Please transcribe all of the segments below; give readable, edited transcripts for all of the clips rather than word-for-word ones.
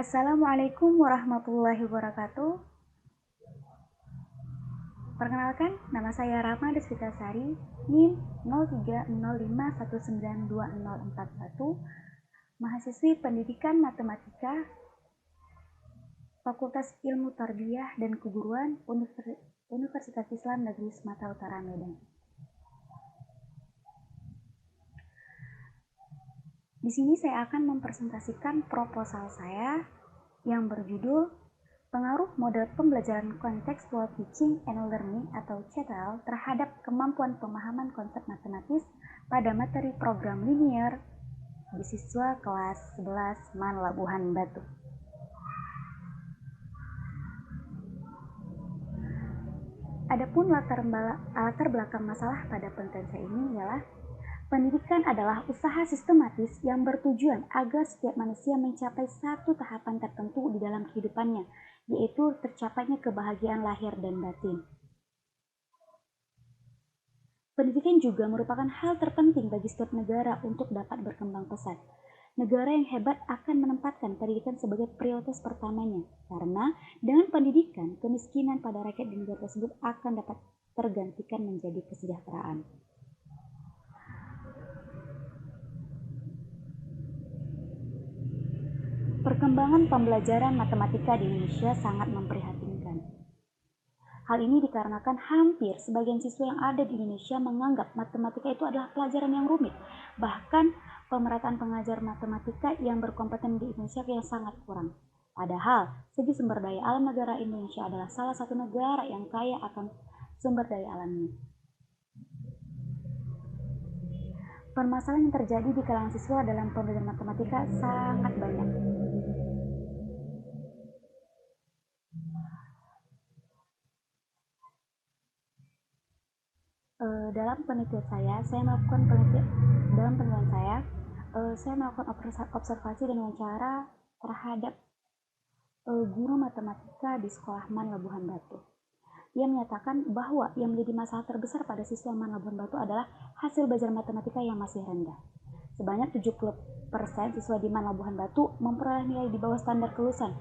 Assalamualaikum warahmatullahi wabarakatuh. Perkenalkan, nama saya Rahma Desvitasari, NIM 0305192041, mahasiswi Pendidikan Matematika, Fakultas Ilmu Tarbiyah dan Keguruan Universitas Islam Negeri Sumatera Utara Medan. Di sini saya akan mempresentasikan proposal saya yang berjudul Pengaruh Model Pembelajaran Contextual Teaching and Learning atau CTL terhadap kemampuan pemahaman konsep matematis pada materi program linier di siswa kelas 11 MAN Labuhan Batu. Adapun latar belakang masalah pada penelitian saya ini ialah pendidikan adalah usaha sistematis yang bertujuan agar setiap manusia mencapai satu tahapan tertentu di dalam kehidupannya, yaitu tercapainya kebahagiaan lahir dan batin. Pendidikan juga merupakan hal terpenting bagi setiap negara untuk dapat berkembang pesat. Negara yang hebat akan menempatkan pendidikan sebagai prioritas pertamanya, karena dengan pendidikan, kemiskinan pada rakyat di negara tersebut akan dapat tergantikan menjadi kesejahteraan. Perkembangan pembelajaran matematika di Indonesia sangat memprihatinkan. Hal ini dikarenakan hampir sebagian siswa yang ada di Indonesia menganggap matematika itu adalah pelajaran yang rumit. Bahkan pemerataan pengajar matematika yang berkompeten di Indonesia yang sangat kurang. Padahal segi sumber daya alam negara Indonesia adalah salah satu negara yang kaya akan sumber daya alamnya. Permasalahan yang terjadi di kalangan siswa dalam pembelajaran matematika sangat banyak. Dalam penelitian saya melakukan observasi dan wawancara terhadap guru matematika di sekolah MAN Labuhan Batu. Ia menyatakan bahwa yang menjadi masalah terbesar pada siswa MAN Labuhan Batu adalah hasil belajar matematika yang masih rendah. Sebanyak 70% siswa di MAN Labuhan Batu memperoleh nilai di bawah standar kelulusan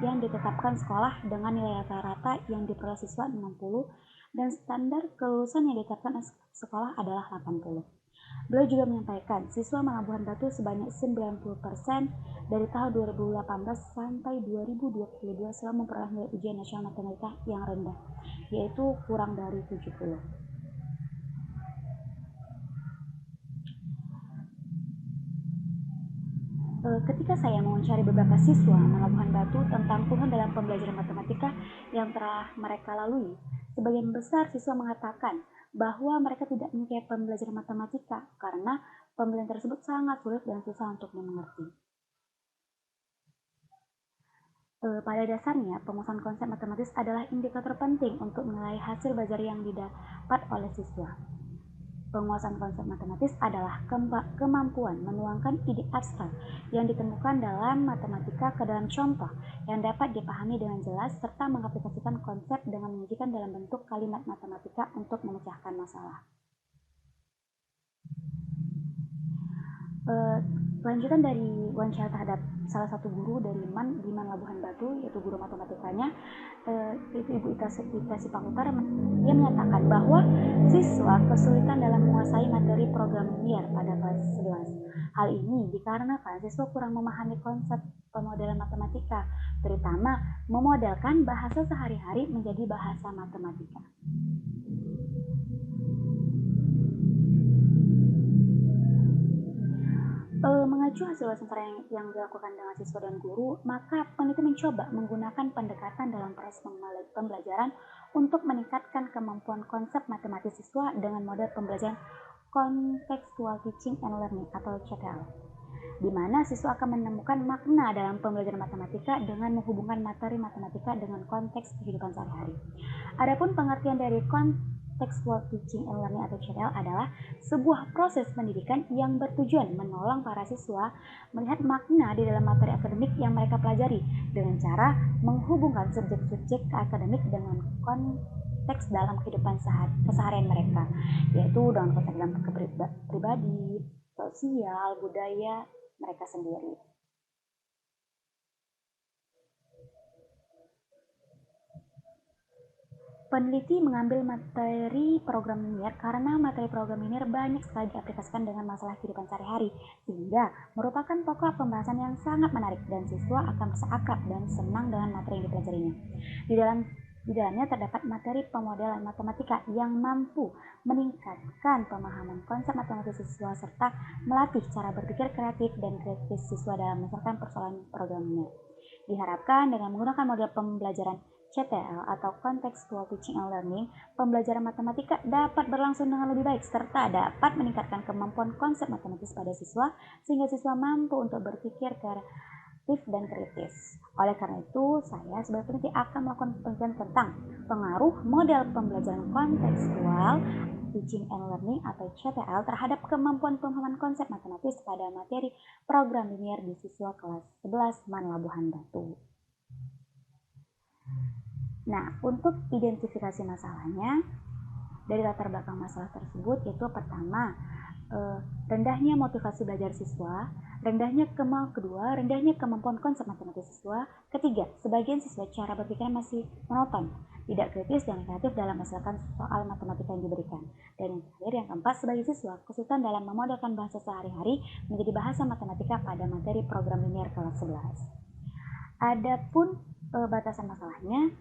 yang ditetapkan sekolah dengan nilai rata-rata yang diperoleh siswa 60 dan standar kelulusan yang ditetapkan sekolah adalah 80. Beliau juga menyampaikan siswa MAN Labuhan Batu sebanyak 90% dari tahun 2018 sampai 2022 selalu memperoleh nilai ujian nasional matematika yang rendah, yaitu kurang dari 70. Ketika saya mewawancari beberapa siswa MAN Labuhan Batu tentang keluhan dalam pembelajaran matematika yang telah mereka lalui, sebagian besar siswa mengatakan bahwa mereka tidak menyukai pembelajaran matematika karena pembelajaran tersebut sangat sulit dan susah untuk dimengerti. Pada dasarnya, pemusatan konsep matematis adalah indikator penting untuk menilai hasil belajar yang didapat oleh siswa. Penguasaan konsep matematis adalah kemampuan menuangkan ide abstrak yang ditemukan dalam matematika ke dalam contoh yang dapat dipahami dengan jelas serta mengaplikasikan konsep dengan menyajikan dalam bentuk kalimat matematika untuk memecahkan masalah. Lanjutan dari wawancara terhadap salah satu guru dari MAN di MAN Labuhan Batu, yaitu guru matematikanya, yaitu Ibu Ita Sipahutar, dia menyatakan bahwa siswa kesulitan dalam menguasai materi program linier pada kelas 11. Hal ini dikarenakan siswa kurang memahami konsep pemodelan matematika, terutama memodelkan bahasa sehari-hari menjadi bahasa matematika. Mengacu hasil wawancara yang dilakukan dengan siswa dan guru, maka peneliti mencoba menggunakan pendekatan dalam proses pembelajaran untuk meningkatkan kemampuan konsep matematis siswa dengan model pembelajaran Contextual Teaching and Learning atau CTL, di mana siswa akan menemukan makna dalam pembelajaran matematika dengan menghubungkan materi matematika dengan konteks kehidupan sehari-hari. Adapun pengertian dari Contextual Teaching and Learning atau CTL adalah sebuah proses pendidikan yang bertujuan menolong para siswa melihat makna di dalam materi akademik yang mereka pelajari dengan cara menghubungkan subjek-subjek akademik dengan konteks dalam kehidupan keseharian mereka, yaitu dalam konteks dalam pribadi, sosial, budaya mereka sendiri. Peneliti mengambil materi program linear karena materi program linear banyak sekali diaplikasikan dengan masalah kehidupan sehari-hari, sehingga merupakan pokok pembahasan yang sangat menarik dan siswa akan merasa akrab dan senang dengan materi yang dipelajarinya. Di dalamnya terdapat materi pemodelan matematika yang mampu meningkatkan pemahaman konsep matematis siswa serta melatih cara berpikir kreatif dan kritis siswa dalam menyelesaikan persoalan program linear. Diharapkan dengan menggunakan model pembelajaran CTL atau Contextual Teaching and Learning, pembelajaran matematika dapat berlangsung dengan lebih baik serta dapat meningkatkan kemampuan konsep matematis pada siswa sehingga siswa mampu untuk berpikir kreatif dan kritis. Oleh karena itu, saya sebagai peneliti akan melakukan penelitian tentang pengaruh model pembelajaran kontekstual Teaching and Learning atau CTL terhadap kemampuan pemahaman konsep matematis pada materi program linear di siswa kelas 11 MAN Labuhan Batu. Nah, untuk identifikasi masalahnya, dari latar belakang masalah tersebut yaitu pertama, rendahnya motivasi belajar siswa, rendahnya kemampuan konsep matematis siswa, ketiga, sebagian siswa cara berpikirnya masih monoton, tidak kritis dan kreatif dalam menyelesaikan soal matematika yang diberikan, dan yang terakhir, yang keempat, sebagai siswa kesulitan dalam memodelkan bahasa sehari-hari menjadi bahasa matematika pada materi program linear kelas 11. Adapun batasan masalahnya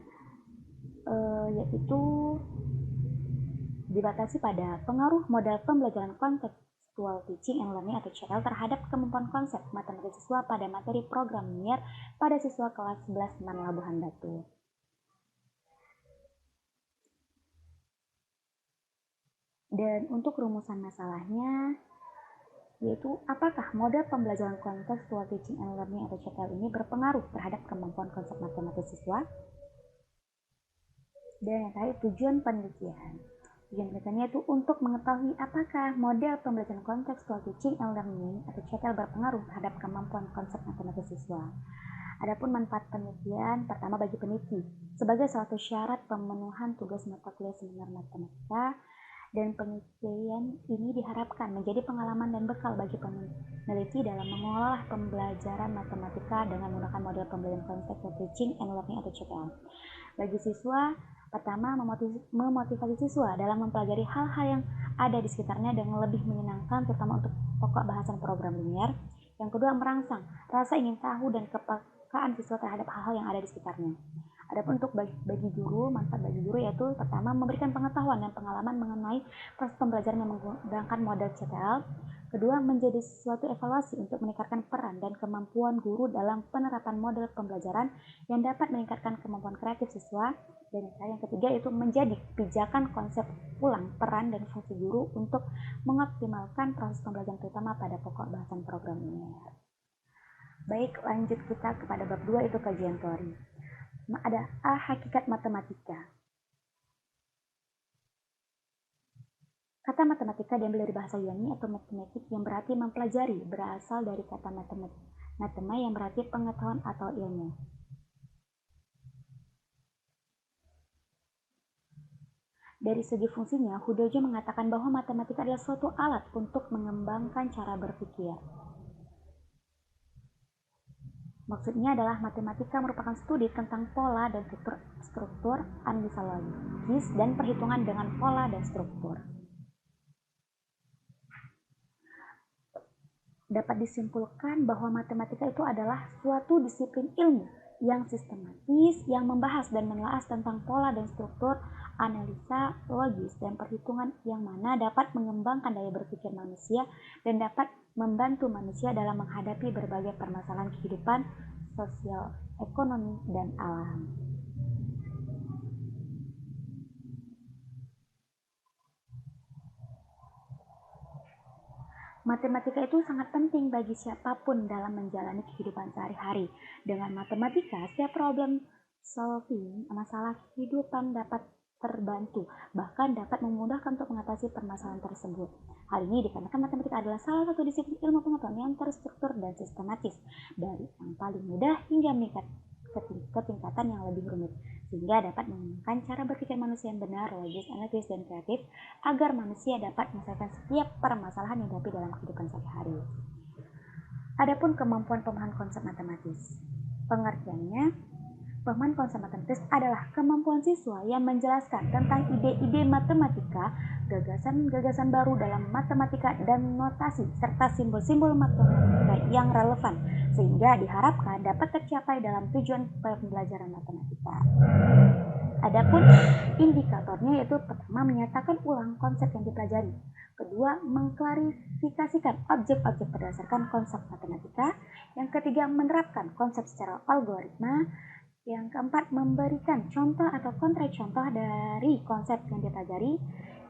yaitu dibatasi pada pengaruh model pembelajaran Contextual Teaching and Learning atau CTL terhadap kemampuan konsep matematika siswa pada materi program linear pada siswa kelas 11 MAN Labuhan Batu. Dan untuk rumusan masalahnya yaitu apakah model pembelajaran Contextual Teaching and Learning atau CTL ini berpengaruh terhadap kemampuan konsep matematika siswa? Dan yang terakhir, tujuan penelitian. Tujuan penelitiannya itu untuk mengetahui apakah model pembelajaran Contextual Teaching and Learning atau CTL berpengaruh terhadap kemampuan konsep matematika siswa. Adapun manfaat penelitian, pertama bagi peneliti, sebagai salah satu syarat pemenuhan tugas mata kuliah seminar matematika, dan penelitian ini diharapkan menjadi pengalaman dan bekal bagi peneliti dalam mengolah pembelajaran matematika dengan menggunakan model pembelajaran Contextual Teaching and Learning atau CTL. Bagi siswa, pertama, memotivasi siswa dalam mempelajari hal-hal yang ada di sekitarnya dengan lebih menyenangkan, terutama untuk pokok bahasan program linear. Yang kedua, merangsang rasa ingin tahu dan kepekaan siswa terhadap hal-hal yang ada di sekitarnya. Adapun untuk bagi guru, manfaat bagi guru yaitu pertama, memberikan pengetahuan dan pengalaman mengenai proses pembelajaran yang menggunakan model CTL. Kedua, menjadi suatu evaluasi untuk meningkatkan peran dan kemampuan guru dalam penerapan model pembelajaran yang dapat meningkatkan kemampuan kreatif siswa. Dan yang ketiga yaitu menjadi pijakan konsep ulang peran dan fungsi guru untuk mengoptimalkan proses pembelajaran terutama pada pokok bahasan program linear. Baik, lanjut kita kepada bab 2 itu kajian teori. Ada hakikat matematika. Kata matematika diambil dari bahasa Yunani atau matematik yang berarti mempelajari, berasal dari kata matema yang berarti pengetahuan atau ilmu. Dari segi fungsinya, Hudoljo mengatakan bahwa matematika adalah suatu alat untuk mengembangkan cara berpikir. Maksudnya adalah matematika merupakan studi tentang pola dan struktur, analisa logis, dan perhitungan dengan pola dan struktur. Dapat disimpulkan bahwa matematika itu adalah suatu disiplin ilmu yang sistematis, yang membahas dan menelaah tentang pola dan struktur, analisa logis, dan perhitungan yang mana dapat mengembangkan daya berpikir manusia dan dapat membantu manusia dalam menghadapi berbagai permasalahan kehidupan, sosial, ekonomi, dan alam. Matematika itu sangat penting bagi siapapun dalam menjalani kehidupan sehari-hari. Dengan matematika, setiap problem solving masalah kehidupan dapat terbantu, bahkan dapat memudahkan untuk mengatasi permasalahan tersebut. Hal ini dikarenakan matematika adalah salah satu disiplin ilmu pengetahuan yang terstruktur dan sistematis, dari yang paling mudah hingga meningkat ke tingkatan yang lebih rumit, sehingga dapat mengembangkan cara berpikir manusia yang benar, logis, analitis, dan kreatif agar manusia dapat menyelesaikan setiap permasalahan yang dihadapi dalam kehidupan sehari-hari. Adapun kemampuan pemahaman konsep matematis, pengertiannya, Pemahaman konsep matematis adalah kemampuan siswa yang menjelaskan tentang ide-ide matematika, gagasan-gagasan baru dalam matematika dan notasi, serta simbol-simbol matematika yang relevan, sehingga diharapkan dapat tercapai dalam tujuan pembelajaran matematika. Adapun indikatornya yaitu pertama menyatakan ulang konsep yang dipelajari, kedua mengklarifikasikan objek-objek berdasarkan konsep matematika, yang ketiga menerapkan konsep secara algoritma, yang keempat memberikan contoh atau kontracontoh dari konsep yang dipelajari,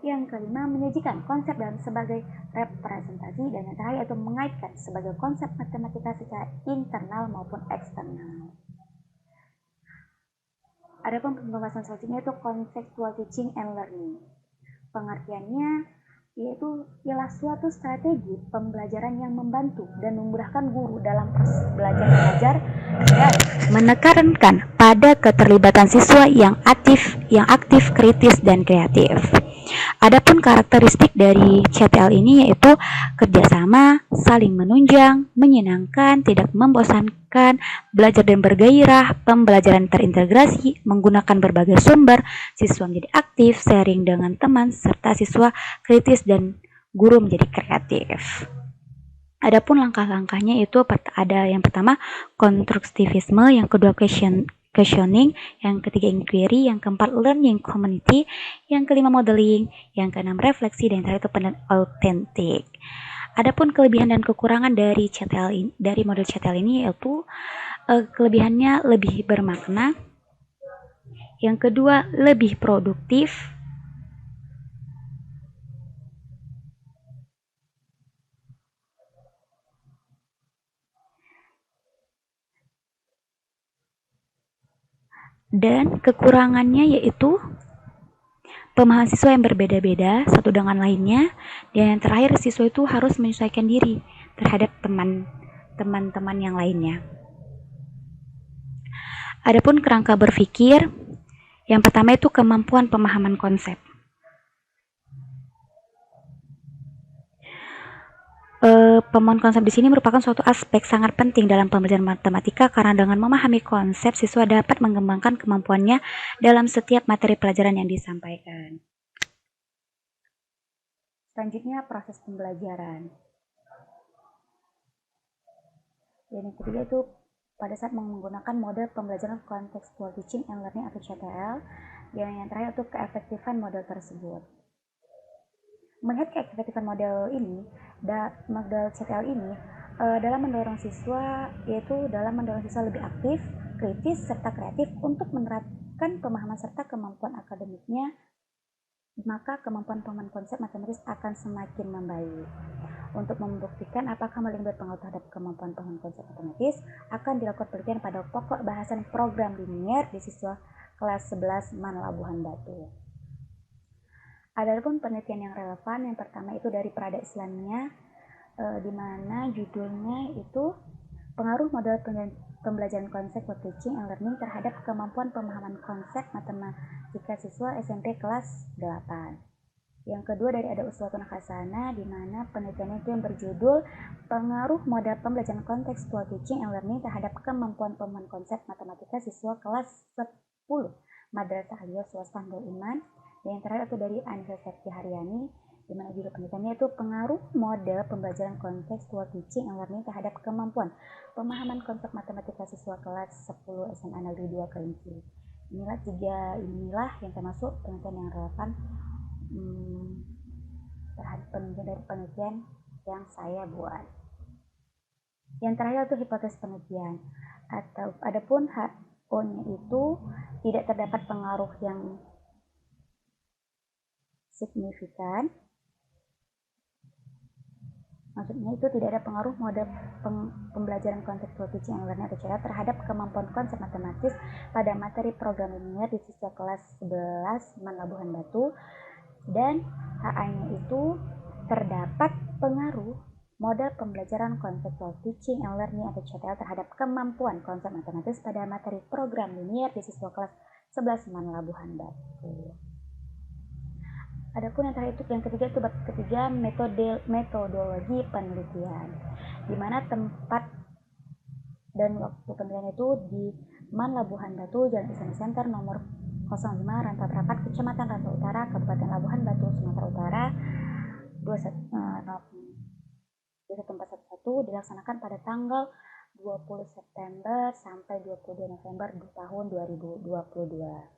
yang kelima menyajikan konsep dalam sebagai representasi, dan yang terakhir yaitu mengaitkan sebagai konsep matematika secara internal maupun eksternal. Adapun pembahasan selanjutnya itu contextual teaching and learning. Pengertiannya yaitu ialah suatu strategi pembelajaran yang membantu dan memudahkan guru dalam proses belajar mengajar dan menekankan pada keterlibatan siswa yang aktif, kritis, dan kreatif. Adapun karakteristik dari CTL ini yaitu kerjasama, saling menunjang, menyenangkan, tidak membosankan, belajar dan bergairah, pembelajaran terintegrasi, menggunakan berbagai sumber, siswa menjadi aktif, sharing dengan teman, serta siswa kritis dan guru menjadi kreatif. Adapun langkah-langkahnya itu ada yang pertama konstruktivisme, yang kedua questioning, yang ketiga inquiry, yang keempat learning community, yang kelima modeling, yang keenam refleksi, dan yang terakhir itu authentic. Adapun kelebihan dan kekurangan dari model CTL ini yaitu kelebihannya lebih bermakna, yang kedua lebih produktif, dan kekurangannya yaitu pemahaman siswa yang berbeda-beda satu dengan lainnya, dan yang terakhir siswa itu harus menyesuaikan diri terhadap teman-teman yang lainnya. Adapun kerangka berpikir, yang pertama itu kemampuan pemahaman konsep. Pemahaman konsep di sini merupakan suatu aspek sangat penting dalam pembelajaran matematika karena dengan memahami konsep, siswa dapat mengembangkan kemampuannya dalam setiap materi pelajaran yang disampaikan. Selanjutnya proses pembelajaran. Yang ketiga itu pada saat menggunakan model pembelajaran contextual teaching and learning atau CTL, dan yang terakhir itu keefektifan model tersebut. Melihat keefektifan model CTL ini dalam mendorong siswa lebih aktif, kritis, serta kreatif untuk menerapkan pemahaman serta kemampuan akademiknya, maka kemampuan pemahaman konsep matematis akan semakin membaik. Untuk membuktikan apakah model berpengaruh terhadap kemampuan pemahaman konsep matematis, akan dilakukan penelitian pada pokok bahasan program linier di siswa kelas 11 MAN Labuhan Batu. Adapun penelitian yang relevan, yang pertama itu dari Prada Islamia, di mana judulnya itu pengaruh model pembelajaran konsep teaching and learning terhadap kemampuan pemahaman konsep matematika siswa SMP kelas 8. Yang kedua dari ada Uswatun Hasanah, di mana penelitiannya itu yang berjudul pengaruh model pembelajaran contextual teaching and learning terhadap kemampuan pemahaman konsep matematika siswa kelas 10 Madrasah Aliyah Swasta Nurul Iman. Yang terakhir itu dari Anissa Septi Haryani, di mana judul penelitiannya itu pengaruh model pembelajaran contextual teaching and learning terhadap kemampuan pemahaman konsep matematika siswa kelas 10 SMA Negeri 2 Kerinci. Inilah yang termasuk penelitian yang relevan terhadap penelitian yang saya buat. Yang terakhir itu hipotesis penelitian. Adapun HO-nya itu tidak terdapat pengaruh yang signifikan. Maksudnya itu tidak ada pengaruh model pembelajaran contextual teaching and learning atau CTL terhadap kemampuan konsep matematis pada materi program linier di siswa kelas 11 MAN Labuhan Batu, dan HA-nya itu terdapat pengaruh model pembelajaran contextual teaching and learning atau CTL terhadap kemampuan konsep matematis pada materi program linier di siswa kelas 11 MAN Labuhan Batu. Adapun yang terakhir itu yang ketiga itu bab ketiga metodologi penelitian, di mana tempat dan waktu penelitian itu MAN Labuhan Batu, Jalan Islamic Center nomor 05 Rantau Prapat, Kecamatan Rantau Utara, Kabupaten Labuhan Batu, Sumatera Utara 21411, dilaksanakan pada tanggal 20 September sampai 22 November tahun 2022.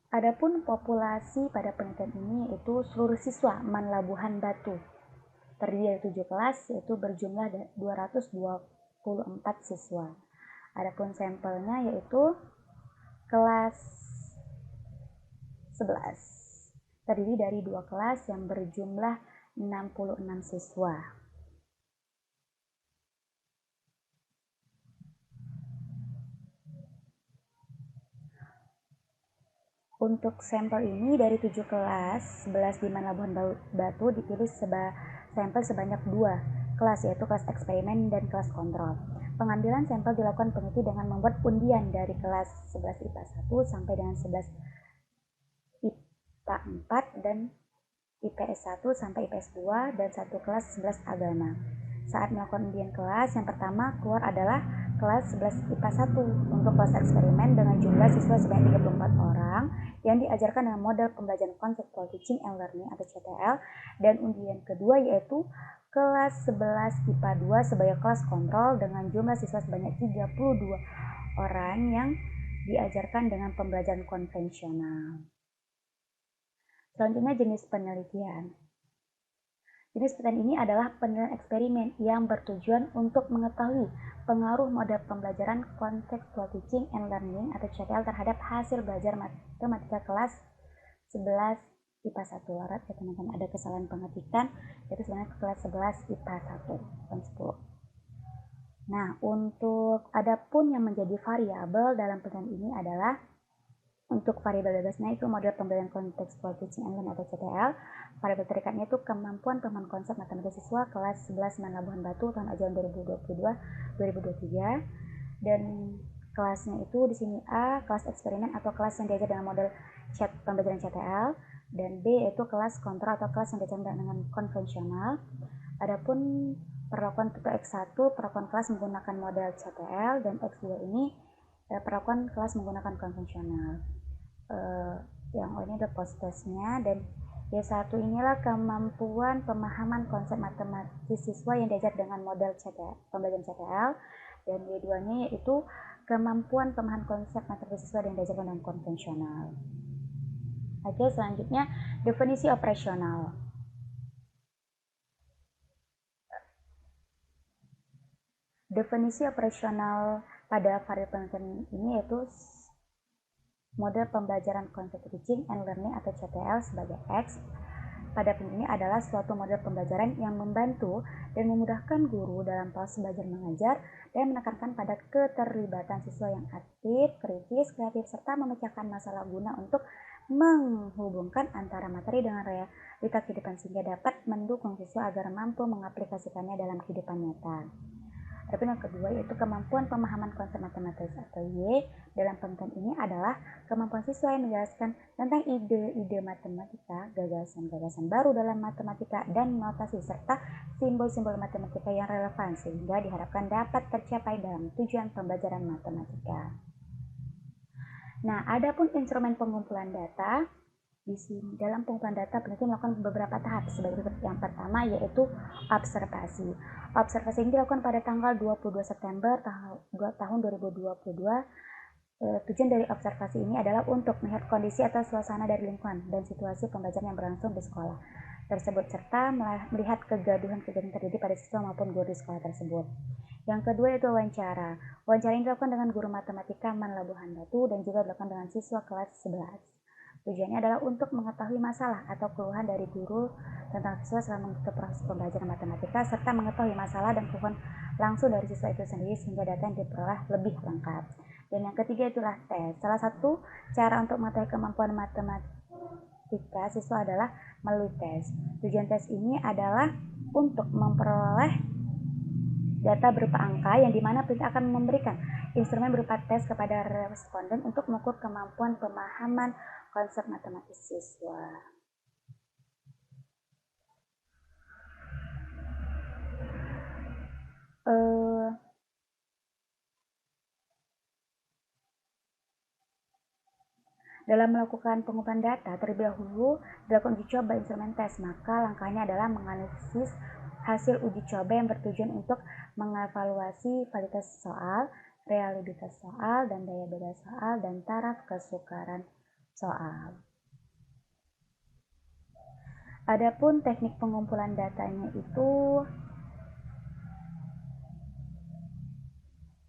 Adapun populasi pada penelitian ini yaitu seluruh siswa MAN Labuhan Batu terdiri dari 7 kelas, yaitu berjumlah 224 siswa. Adapun sampelnya yaitu kelas 11 terdiri dari 2 kelas yang berjumlah 66 siswa. Untuk sampel ini dari 7 kelas, 11 di MAN Labuhan Batu dipilih sampel sebanyak 2 kelas, yaitu kelas eksperimen dan kelas kontrol. Pengambilan sampel dilakukan peneliti dengan membuat undian dari kelas 11 IPA 1 sampai dengan 11 IPA 4 dan IPS 1 sampai IPS 2 dan satu kelas 11 agama. Saat melakukan undian kelas, yang pertama keluar adalah kelas 11 IPA 1 untuk kelas eksperimen dengan jumlah siswa sebanyak 34 orang yang diajarkan dengan model pembelajaran conceptual teaching and learning atau CTL, dan undian kedua yaitu kelas 11 IPA 2 sebagai kelas kontrol dengan jumlah siswa sebanyak 32 orang yang diajarkan dengan pembelajaran konvensional. Selanjutnya jenis penelitian. Jenis penelitian ini adalah penelitian eksperimen yang bertujuan untuk mengetahui pengaruh model pembelajaran contextual teaching and learning atau CTL terhadap hasil belajar matematika kelas 11 IPA 1. Larat ya teman-teman, ada kesalahan pengetikan, yaitu sebenarnya kelas 11 IPA 1 dan 10. Nah, untuk adapun yang menjadi variabel dalam penelitian ini adalah untuk variabel bebasnya itu model pembelajaran contextual teaching and learning atau CTL. Variabel terikatnya itu kemampuan pemahaman konsep matematika siswa kelas 11 MAN Labuhan Batu tahun ajaran 2022-2023. Dan kelasnya itu di sini A, kelas eksperimen atau kelas yang diajar dengan model pembelajaran CTL, dan B yaitu kelas kontrol atau kelas yang diajar dengan konvensional. Adapun perlakuan tipe X1 perlakuan kelas menggunakan model CTL, dan X2 ini perlakuan kelas menggunakan konvensional. Yang ini ada post testnya, dan Y1 inilah kemampuan pemahaman konsep matematis siswa yang diajar dengan model CTL, pembelajaran CTL, dan Y2 nya yaitu kemampuan pemahaman konsep matematis siswa yang diajar dengan konvensional. Oke, selanjutnya definisi operasional. Definisi operasional pada variabel penelitian ini yaitu model pembelajaran konsep teaching and learning atau CTL sebagai X pada penelitian ini adalah suatu model pembelajaran yang membantu dan memudahkan guru dalam proses belajar mengajar dan menekankan pada keterlibatan siswa yang aktif, kritis, kreatif, serta memecahkan masalah guna untuk menghubungkan antara materi dengan realitas kehidupan sehingga dapat mendukung siswa agar mampu mengaplikasikannya dalam kehidupan nyata. Adapun yang kedua yaitu kemampuan pemahaman konsep matematis atau Y dalam penelitian ini adalah kemampuan siswa yang menjelaskan tentang ide-ide matematika, gagasan-gagasan baru dalam matematika, dan notasi serta simbol-simbol matematika yang relevan sehingga diharapkan dapat tercapai dalam tujuan pembelajaran matematika. Nah, adapun instrumen pengumpulan data. Di sini dalam pengumpulan data peneliti melakukan beberapa tahap sebagai berikut. Yang pertama yaitu observasi. Observasi ini dilakukan pada tanggal 22 September tahun 2022. Tujuan dari observasi ini adalah untuk melihat kondisi atau suasana dari lingkungan dan situasi pembelajaran yang berlangsung di sekolah tersebut serta melihat kegaduhan-kegaduhan terjadi pada siswa maupun guru di sekolah tersebut. Yang kedua yaitu wawancara. Wawancara ini dilakukan dengan guru matematika MAN Labuhan Batu dan juga dilakukan dengan siswa kelas 11. Tujuannya adalah untuk mengetahui masalah atau keluhan dari guru tentang siswa selama mengikuti proses pembelajaran matematika serta mengetahui masalah dan keluhan langsung dari siswa itu sendiri sehingga data yang diperoleh lebih lengkap. Dan yang ketiga itulah tes. Salah satu cara untuk mengetahui kemampuan matematika siswa adalah melalui tes. Tujuan tes ini adalah untuk memperoleh data berupa angka yang dimana peneliti akan memberikan instrumen berupa tes kepada responden untuk mengukur kemampuan pemahaman konsep matematis siswa. Dalam melakukan pengumpulan data, terlebih dahulu dilakukan uji coba instrumen tes, maka langkahnya adalah menganalisis hasil uji coba yang bertujuan untuk mengevaluasi validitas soal, reliabilitas soal, dan daya beda soal, dan taraf kesukaran soal. Adapun teknik pengumpulan datanya itu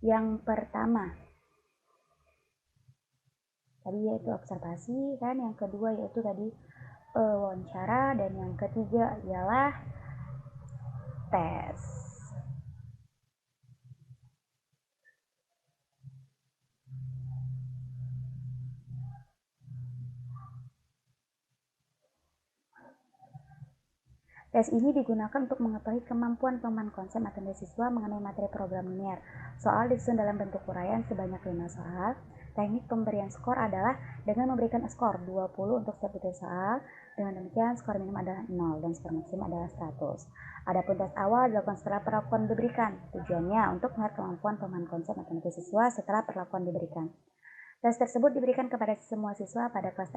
yang pertama tadi yaitu observasi kan, yang kedua yaitu tadi wawancara, dan yang ketiga ialah tes. Tes ini digunakan untuk mengetahui kemampuan pemahaman konsep matematika siswa mengenai materi program linear. Soal disusun dalam bentuk uraian sebanyak 5 soal. Teknik pemberian skor adalah dengan memberikan skor 20 untuk setiap titik soal. Dengan demikian, skor minimum adalah 0 dan skor maksimum adalah 100. Adapun tes awal dilakukan setelah perlakuan diberikan. Tujuannya untuk melihat kemampuan pemahaman konsep matematika siswa setelah perlakuan diberikan. Tes tersebut diberikan kepada semua siswa pada kelas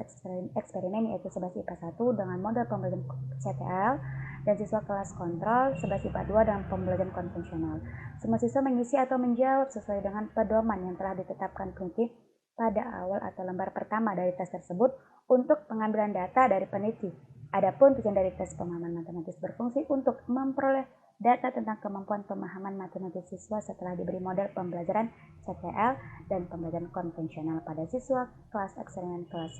eksperimen yaitu 11 IPA 1 dengan model pembelajaran CTL dan siswa kelas kontrol 11 IPA 2 dengan pembelajaran konvensional. Semua siswa mengisi atau menjawab sesuai dengan pedoman yang telah ditetapkan peneliti pada awal atau lembar pertama dari tes tersebut untuk pengambilan data dari peneliti. Adapun tujuan dari tes pemahaman matematis berfungsi untuk memperoleh data tentang kemampuan pemahaman matematis siswa setelah diberi model pembelajaran CTL dan pembelajaran konvensional pada siswa kelas eksperimen kelas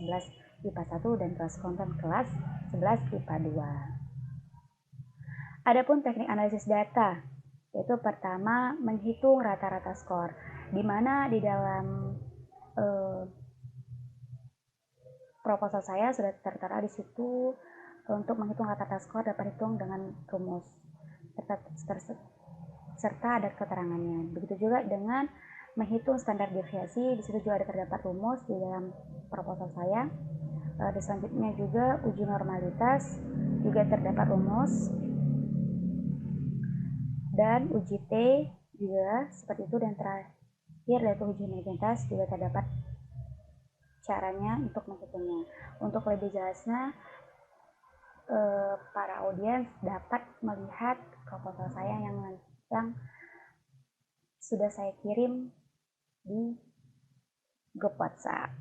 11 IPA 1 dan kelas konten kelas 11 IPA 2. Adapun teknik analisis data, yaitu pertama menghitung rata-rata skor, di mana di dalam proposal saya sudah tertera di situ untuk menghitung rata-rata skor dapat dihitung dengan rumus serta ada keterangannya. Begitu juga dengan menghitung standar deviasi, di situ juga ada terdapat rumus di dalam proposal saya. Dan selanjutnya juga uji normalitas juga terdapat rumus, dan uji T juga seperti itu, dan terakhir yaitu uji homogenitas juga terdapat caranya untuk menghitungnya. Untuk lebih jelasnya para audiens dapat melihat proposal saya yang sudah saya kirim di grup WhatsApp.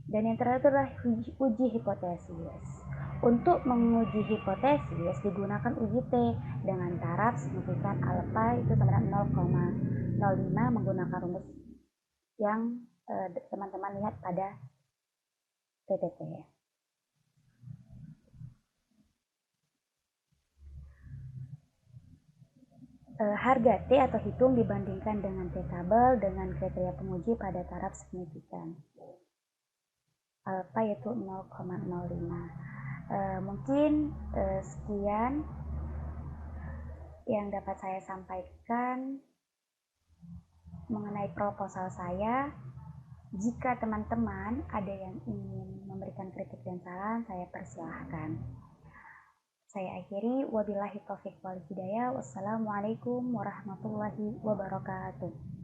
Dan yang terakhir adalah uji hipotesis. Untuk menguji hipotesis digunakan uji T dengan taraf signifikan alfa itu sama dengan 0,05 menggunakan rumus yang teman-teman lihat pada PPT. Harga T atau hitung dibandingkan dengan T tabel dengan kriteria penguji pada taraf signifikan. Alfa yaitu 0,05. Mungkin sekian yang dapat saya sampaikan mengenai proposal saya. Jika teman-teman ada yang ingin memberikan kritik dan saran, saya persilahkan. Saya akhiri, wabillahi taufiq wal hidayah. Wassalamualaikum warahmatullahi wabarakatuh.